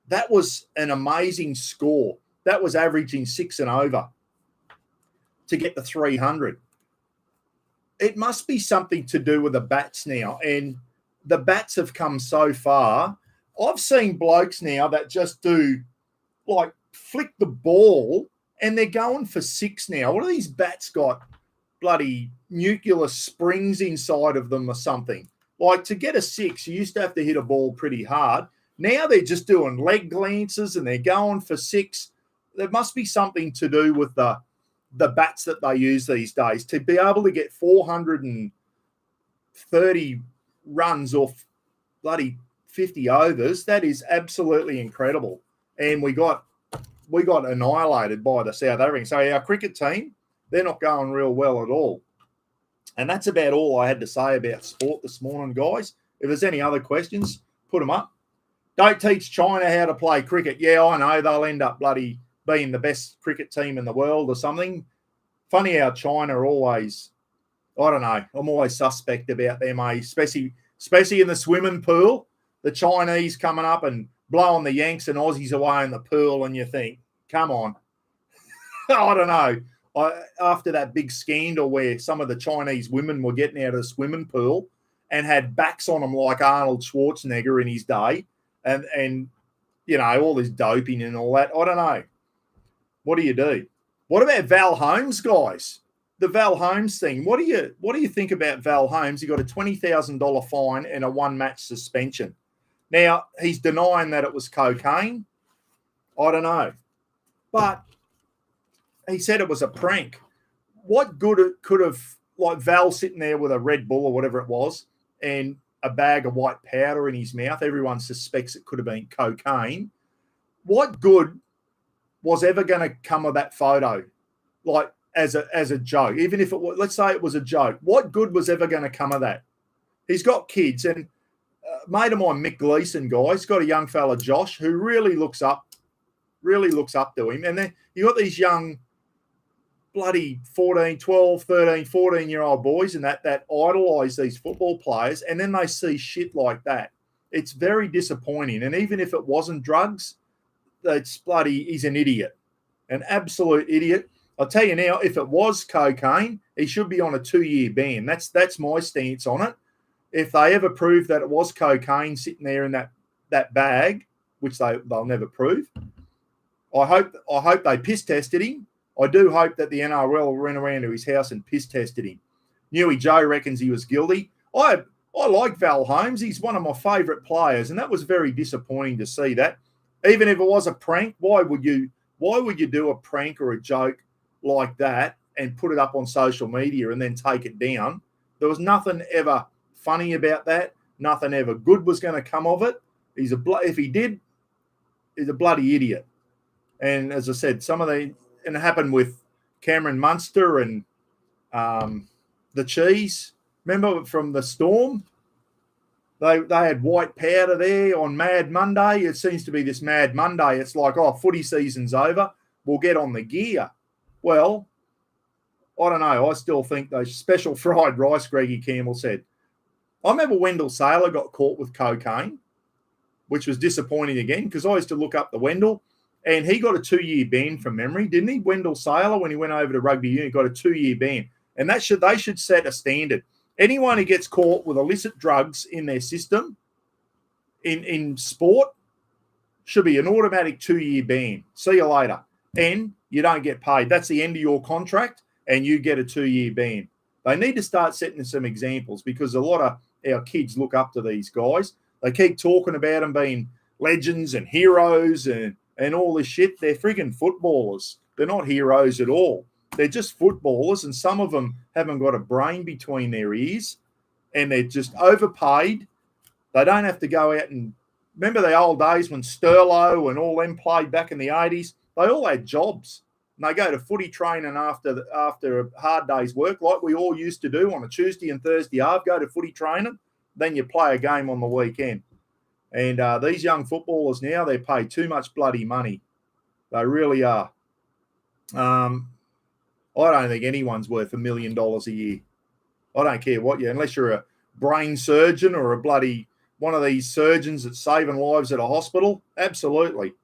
that was an amazing score. That was averaging 6 and over to get to 300. It must be something to do with the bats now, and the bats have come so far. I've seen blokes now that just do, like, flick the ball, and they're going for 6 now. What are these bats got? Bloody nuclear springs inside of them or something. Like, to get a 6, you used to have to hit a ball pretty hard. Now they're just doing leg glances and they're going for 6. There must be something to do with the bats that they use these days. To be able to get 430 runs off bloody 50 overs, that is absolutely incredible. And we got annihilated by the South Africans. So our cricket team, they're not going real well at all. And that's about all I had to say about sport this morning, guys. If there's any other questions, put them up. Don't teach China how to play cricket. Yeah, I know they'll end up bloody being the best cricket team in the world or something. Funny how China always, I don't know, I'm always suspect about them, especially in the swimming pool. The Chinese coming up and blowing the Yanks and Aussies away in the pool, and you think, come on. I don't know. After that big scandal where some of the Chinese women were getting out of the swimming pool and had backs on them like Arnold Schwarzenegger in his day, and all this doping and all that. I don't know. What do you do? What about Val Holmes, guys? The Val Holmes thing. What do you think about Val Holmes? He got a $20,000 fine and a 1-match suspension. Now, he's denying that it was cocaine. I don't know. But he said it was a prank. What good could have, like Val sitting there with a Red Bull or whatever it was and a bag of white powder in his mouth? Everyone suspects it could have been cocaine. What good was ever going to come of that photo? Like, as a joke, even if it was, let's say it was a joke, what good was ever going to come of that? He's got kids, and mate of mine, Mick Gleeson, guys, got a young fella, Josh, who really looks up to him. And then you got these young bloody 14, 12, 13, 14-year-old boys and that idolise these football players, and then they see shit like that. It's very disappointing. And even if it wasn't drugs, he's an idiot, an absolute idiot. I'll tell you now, if it was cocaine, he should be on a 2-year ban. That's my stance on it. If they ever prove that it was cocaine sitting there in that bag, which they'll never prove, I hope they piss tested him. I do hope that the NRL ran around to his house and piss tested him. Newy Joe reckons he was guilty. I like Val Holmes. He's one of my favourite players, and that was very disappointing to see that. Even if it was a prank, why would you do a prank or a joke like that and put it up on social media and then take it down? There was nothing ever funny about that. Nothing ever good was going to come of it. If he did, he's a bloody idiot. And as I said, and it happened with Cameron Munster and the Cheese. Remember from the Storm? They had white powder there on Mad Monday. It seems to be this Mad Monday. It's like, footy season's over. We'll get on the gear. Well, I don't know. I still think those special fried rice, Greggy Campbell said. I remember Wendell Saylor got caught with cocaine, which was disappointing again because I used to look up the Wendell, and he got a 2-year ban from memory, didn't he? Wendell Saylor, when he went over to rugby union, got a 2-year ban. And they should set a standard. Anyone who gets caught with illicit drugs in their system in sport should be an automatic 2-year ban. See you later. And you don't get paid. That's the end of your contract, and you get a 2-year ban. They need to start setting some examples because a lot of our kids look up to these guys. They keep talking about them being legends and heroes and all this shit. They're friggin' footballers. They're not heroes at all. They're just footballers, and some of them haven't got a brain between their ears, and they're just overpaid. They don't have to go out and – remember the old days when Sterlo and all them played back in the 80s? They all had jobs, and they go to footy training after a hard day's work like we all used to do on a Tuesday and Thursday half, go to footy training, then you play a game on the weekend. And these young footballers now, they're paid too much bloody money. They really are. I don't think anyone's worth $1 million a year. I don't care what unless you're a brain surgeon or a bloody one of these surgeons that's saving lives at a hospital. Absolutely.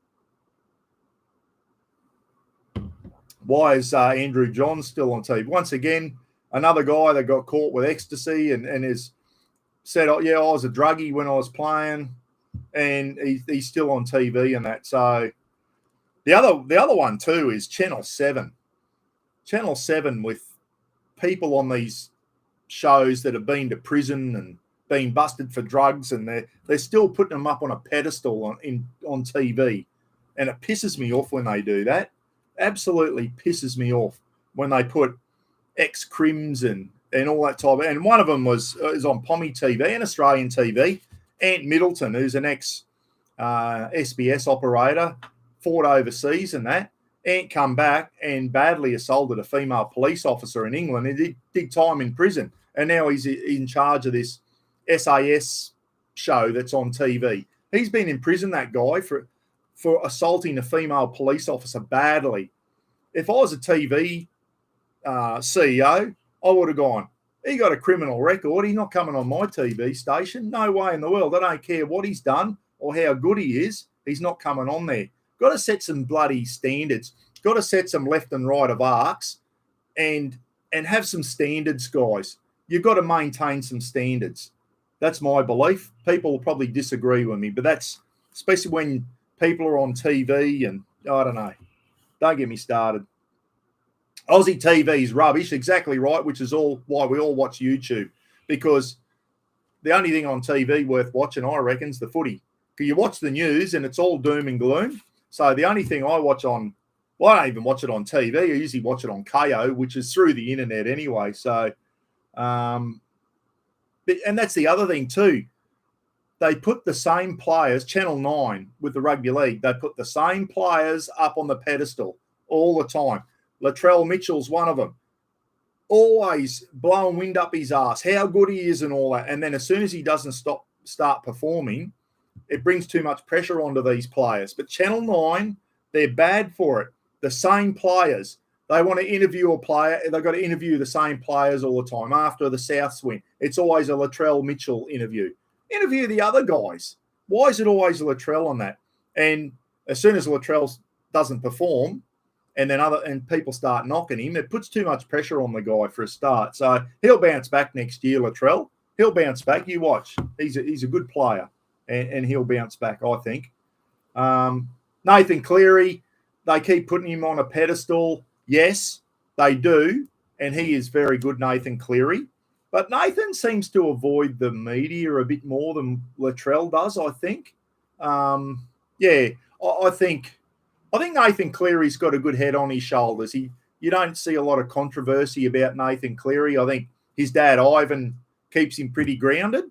Why is Andrew Johns still on TV? Once again, another guy that got caught with ecstasy and is said, I was a druggie when I was playing, and he's still on TV and that. So the other one too is Channel 7. Channel 7 with people on these shows that have been to prison and been busted for drugs, and they're still putting them up on a pedestal on TV. And it pisses me off when they do that. Absolutely pisses me off when they put ex-crims and all that type of, and one of them is on Pommy TV and Australian TV. Ant Middleton, who's an ex-SBS operator, fought overseas and that. Ant come back and badly assaulted a female police officer in England and did time in prison. And now he's in charge of this SAS show that's on TV. He's been in prison, that guy, for assaulting a female police officer badly. If I was a TV CEO, I would have gone, he got a criminal record. He's not coming on my TV station. No way in the world. I don't care what he's done or how good he is. He's not coming on there. Got to set some bloody standards. Got to set some left and right of arcs and have some standards, guys. You've got to maintain some standards. That's my belief. People will probably disagree with me, but that's especially when people are on TV and I don't know. Don't get me started. Aussie TV is rubbish, exactly right, which is all why we all watch YouTube, because the only thing on TV worth watching, I reckon, is the footy. Because you watch the news and it's all doom and gloom. So the only thing I watch on, well, I don't even watch it on TV. I usually watch it on KO, which is through the internet anyway. So, and that's the other thing too. They put the same players, Channel 9 with the rugby league, they put the same players up on the pedestal all the time. Latrell Mitchell's one of them. Always blowing wind up his ass, how good he is and all that. And then as soon as he doesn't start performing, it brings too much pressure onto these players. But Channel 9, they're bad for it. The same players. They want to interview a player. They've got to interview the same players all the time. After the Souths win, it's always a Latrell Mitchell interview. Interview the other guys. Why is it always Latrell on that? And as soon as Latrell doesn't perform, and then people start knocking him, it puts too much pressure on the guy for a start. So he'll bounce back next year, Latrell. He'll bounce back. You watch. He's a good player, and he'll bounce back, I think. Nathan Cleary, they keep putting him on a pedestal. Yes, they do, and he is very good, Nathan Cleary. But Nathan seems to avoid the media a bit more than Latrell does, I think. I think Nathan Cleary's got a good head on his shoulders. You don't see a lot of controversy about Nathan Cleary. I think his dad, Ivan, keeps him pretty grounded.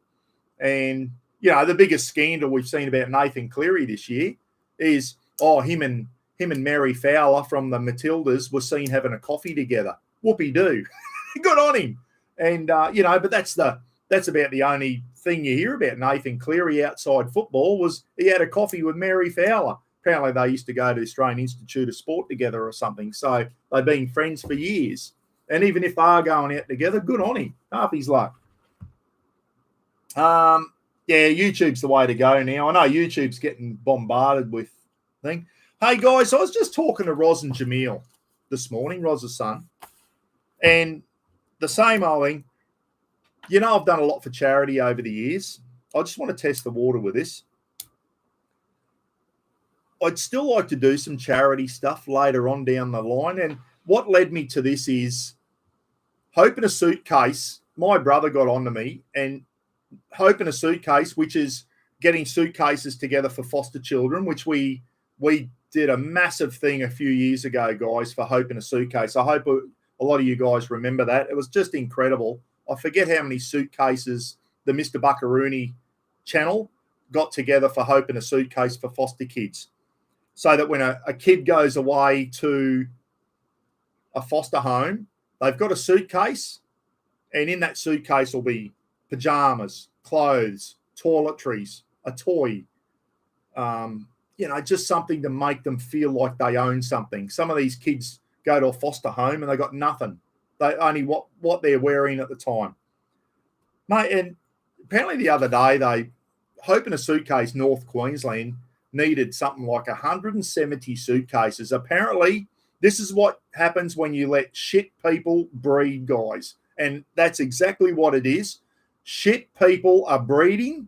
And, the biggest scandal we've seen about Nathan Cleary this year is, him and Mary Fowler from the Matildas were seen having a coffee together. Whoopee-doo. Good on him. And, but that's about the only thing you hear about Nathan Cleary outside football was he had a coffee with Mary Fowler. Apparently they used to go to the Australian Institute of Sport together or something. So they've been friends for years. And even if they are going out together, good on him. Half his luck. YouTube's the way to go now. I know YouTube's getting bombarded with things. Hey, guys, I was just talking to Roz and Jamil this morning, Roz's son. And the same old thing. I've done a lot for charity over the years. I just want to test the water with this. I'd still like to do some charity stuff later on down the line. And what led me to this is Hope in a Suitcase. My brother got onto me, and Hope in a Suitcase, which is getting suitcases together for foster children, which we did a massive thing a few years ago, guys, for Hope in a Suitcase. I hope a lot of you guys remember that. It was just incredible. I forget how many suitcases the Mr. Buckaroony channel got together for Hope in a Suitcase for foster kids. So that when a kid goes away to a foster home, they've got a suitcase, and in that suitcase will be pajamas, clothes, toiletries, a toy, just something to make them feel like they own something. Some of these kids go to a foster home and they got nothing. They only what they're wearing at the time. Mate, and apparently the other day, Hope in a Suitcase, North Queensland, needed something like 170 suitcases. Apparently, this is what happens when you let shit people breed, guys. And that's exactly what it is. Shit people are breeding,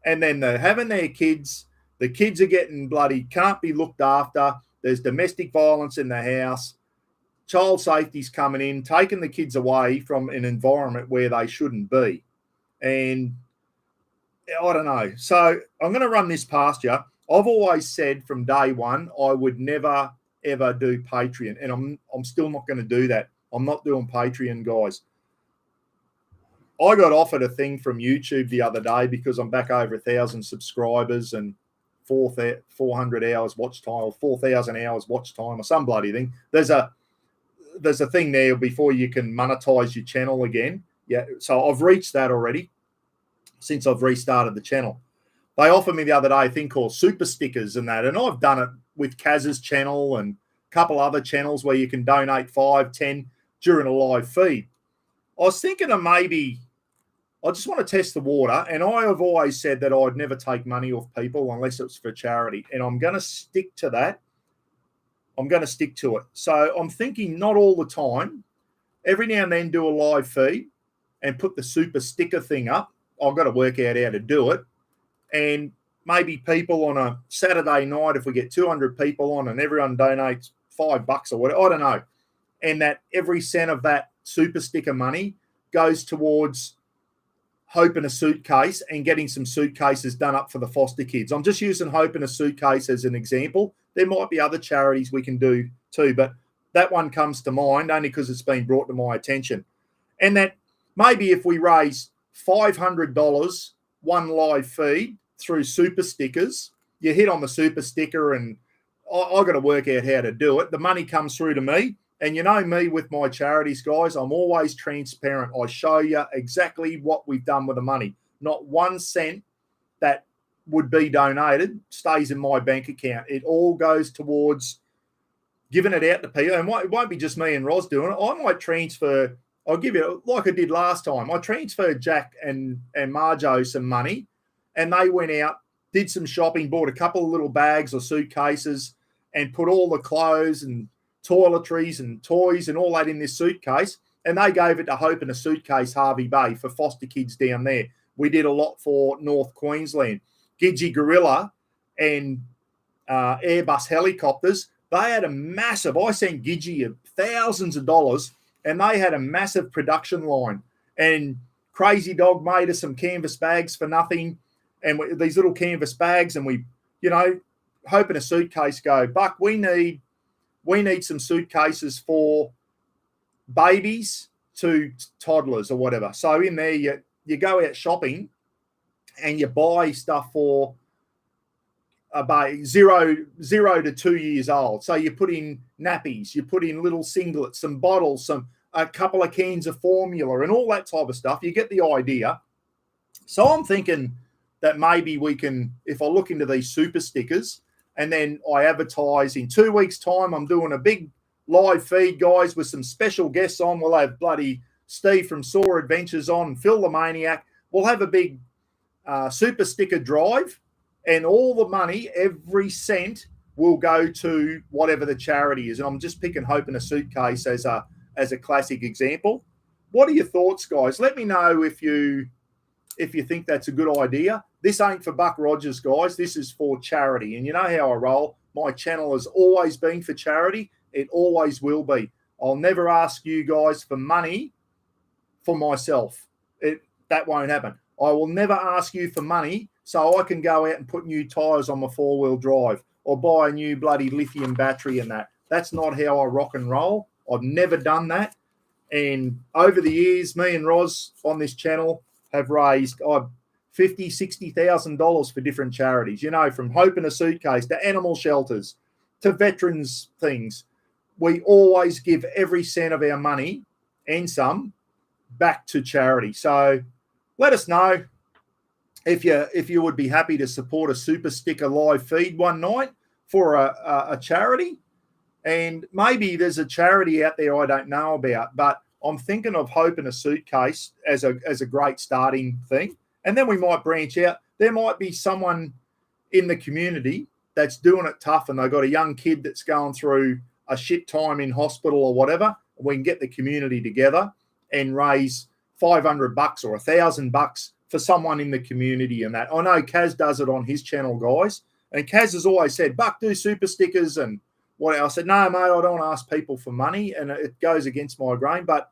and then they're having their kids. The kids are getting bloody, can't be looked after. There's domestic violence in the house. Child safety's coming in, taking the kids away from an environment where they shouldn't be. And I don't know. So I'm going to run this past you. I've always said from day one I would never, ever do Patreon, and I'm still not going to do that. I'm not doing Patreon, guys. I got offered a thing from YouTube the other day because I'm back over 1,000 subscribers and 400 hours watch time, or 4,000 hours watch time, or some bloody thing. There's a thing there before you can monetize your channel again. Yeah, so I've reached that already since I've restarted the channel. They offered me the other day a thing called super stickers and that, and I've done it with Kaz's channel and a couple other channels where you can donate 5, 10 during a live feed. I was thinking of maybe I just want to test the water, and I have always said that I'd never take money off people unless it's for charity, and I'm going to stick to that. I'm going to stick to it. So I'm thinking not all the time, every now and then do a live feed and put the super sticker thing up. I've got to work out how to do it. And maybe people on a Saturday night, if we get 200 people on and everyone donates $5 or whatever, I don't know, and that every cent of that super sticker money goes towards Hope in a Suitcase and getting some suitcases done up for the foster kids. I'm just using Hope in a Suitcase as an example. There might be other charities we can do too, but that one comes to mind only because it's been brought to my attention. And that maybe if we raise $500 one live feed through super stickers, you hit on the super sticker and I got to work out how to do it. The money comes through to me. And you know me with my charities, guys, I'm always transparent. I show you exactly what we've done with the money. Not 1 cent that would be donated stays in my bank account. It all goes towards giving it out to people. And it won't be just me and Roz doing it. I might transfer, I'll give you, like I did last time, I transferred Jack and Marjo some money, and they went out, did some shopping, bought a couple of little bags or suitcases, and put all the clothes and toiletries and toys and all that in this suitcase, and they gave it to Hope in a Suitcase Harvey Bay for foster kids down there. We did a lot for North Queensland. Gidgee Gorilla and Airbus helicopters, they had a massive, I sent Gidgee thousands of dollars, and they had a massive production line. And Crazy Dog made us some canvas bags for nothing, and these little canvas bags, and we, Hope in a Suitcase go, Buck, we need some suitcases for babies to toddlers or whatever. So in there, you go out shopping and you buy stuff for about zero to 2 years old. So you put in nappies, you put in little singlets, some bottles, a couple of cans of formula and all that type of stuff. You get the idea. So I'm thinking that maybe we can, if I look into these super stickers, and then I advertise in 2 weeks' time, I'm doing a big live feed, guys, with some special guests on. We'll have bloody Steve from Soar Adventures on, Phil the Maniac. We'll have a big super sticker drive, and all the money, every cent, will go to whatever the charity is. And I'm just picking Hope in a Suitcase as a classic example. What are your thoughts, guys? Let me know if you think that's a good idea. This ain't for Buck Rogers, guys. This is for charity. And you know how I roll. My channel has always been for charity. It always will be. I'll never ask you guys for money for myself. That won't happen. I will never ask you for money so I can go out and put new tyres on my four-wheel drive or buy a new bloody lithium battery and that. That's not how I rock and roll. I've never done that. And over the years, me and Roz on this channel have raised $50,000, $60,000 for different charities, from Hope in a Suitcase to animal shelters to veterans things. We always give every cent of our money and some back to charity. So let us know if you would be happy to support a super sticker live feed one night for a charity. And maybe there's a charity out there I don't know about, but I'm thinking of Hope in a Suitcase as a great starting thing. And then we might branch out. There might be someone in the community that's doing it tough and they've got a young kid that's going through a shit time in hospital or whatever. We can get the community together and raise $500 or $1,000 for someone in the community and that. I know Kaz does it on his channel, guys. And Kaz has always said, Buck, do super stickers and what. I said, no, mate, I don't want to ask people for money, and it goes against my grain. But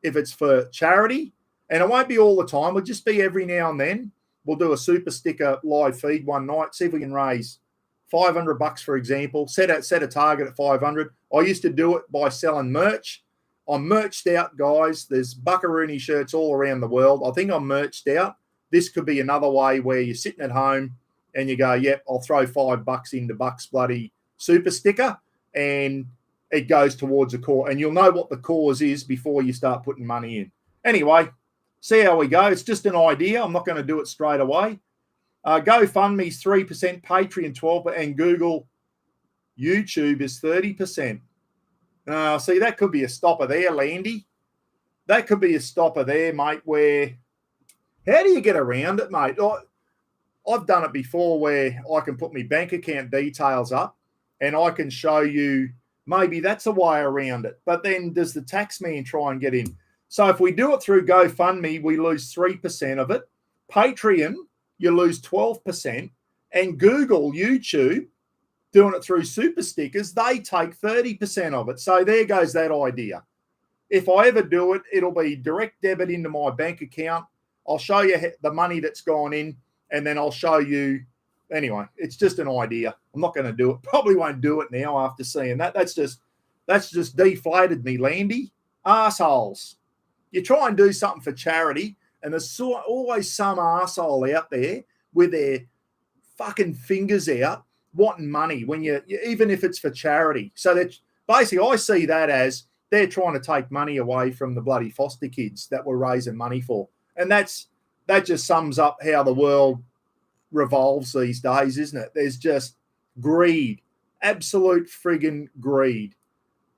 if it's for charity, and it won't be all the time, it'll just be every now and then, we'll do a super sticker live feed one night, see if we can raise $500, for example, set a target at 500. I used to do it by selling merch. I'm merched out, guys. There's Buckaroony shirts all around the world. I think I'm merched out. This could be another way where you're sitting at home and you go, yep, I'll throw $5 into Buck's bloody super sticker, and it goes towards a cause. And you'll know what the cause is before you start putting money in. Anyway, see how we go. It's just an idea. I'm not going to do it straight away. GoFundMe's 3%, Patreon 12%, and Google, YouTube is 30%. See, that could be a stopper there, Landy. That could be a stopper there, mate, where how do you get around it, mate? I've done it before where I can put my bank account details up and I can show you maybe that's a way around it. But then does the tax man try and get in? So if we do it through GoFundMe, we lose 3% of it. Patreon, you lose 12%. and Google, YouTube, doing it through super stickers, they take 30% of it. So there goes that idea. If I ever do it, it'll be direct debit into my bank account. I'll show you the money that's gone in, and then I'll show you. Anyway, it's just an idea. I'm not going to do it. Probably won't do it now after seeing that. That's just deflated me, Landy. Arseholes. You try and do something for charity, and there's always some arsehole out there with their fucking fingers out wanting money when you even if it's for charity. So that basically I see that as they're trying to take money away from the bloody foster kids that we're raising money for. And that just sums up how the world revolves these days, isn't it? There's just greed, absolute friggin' greed.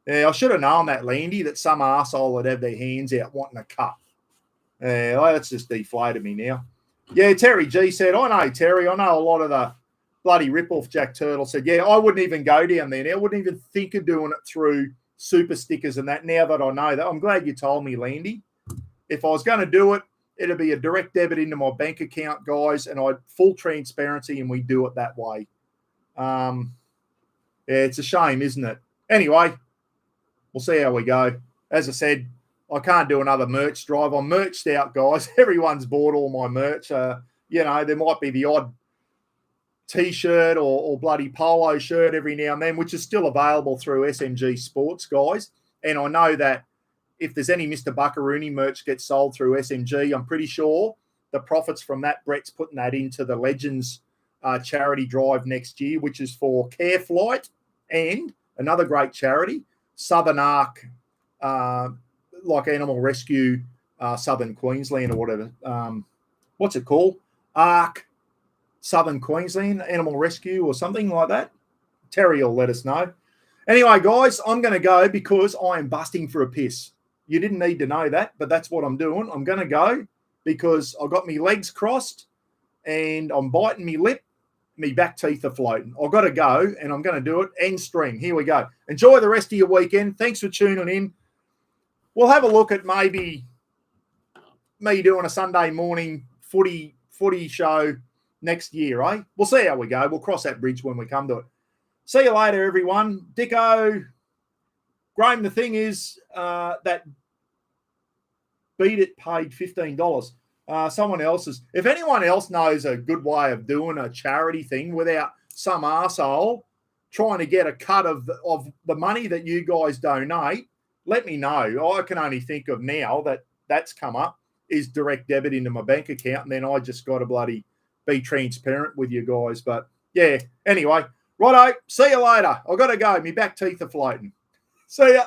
Yeah, I should have known that, Landy, that some arsehole would have their hands out wanting a cut. Yeah, that's just deflated me now. Yeah, Terry G said, I know, Terry. I know a lot of the bloody rip-off Jack Turtle said, yeah, I wouldn't even go down there now. I wouldn't even think of doing it through super stickers and that now that I know that. I'm glad you told me, Landy. If I was going to do it, it'd be a direct debit into my bank account, guys, and I'd full transparency, and we do it that way. Yeah, it's a shame, isn't it? Anyway, we'll see how we go. As I said, I can't do another merch drive. I'm merched out, guys. Everyone's bought all my merch. You know, there might be the odd T-shirt or bloody polo shirt every now and then, which is still available through SMG Sports, guys. And I know that if there's any Mr. Buckaroony merch gets sold through SMG, I'm pretty sure the profits from that, Brett's putting that into the Legends charity drive next year, which is for Care Flight and another great charity, Southern Arc, like Animal Rescue, Southern Queensland or whatever. What's it called? Arc Southern Queensland Animal Rescue or something like that. Terry will let us know. Anyway, guys, I'm going to go because I am busting for a piss. You didn't need to know that, but that's what I'm doing. I'm going to go because I've got my legs crossed and I'm biting my lip. My back teeth are floating. I've got to go and I'm going to do it. End stream. Here we go. Enjoy the rest of your weekend. Thanks for tuning in. We'll have a look at maybe me doing a Sunday morning footy show next year, eh? We'll see how we go. We'll cross that bridge when we come to it. See you later, everyone. Dicko, Graham, the thing is that Beat It paid $15. Someone else's. If anyone else knows a good way of doing a charity thing without some arsehole trying to get a cut of the money that you guys donate, let me know. I can only think of now that's come up is direct debit into my bank account, and then I just got to bloody be transparent with you guys. But yeah, anyway, righto. See you later. I've got to go. My back teeth are floating. See ya.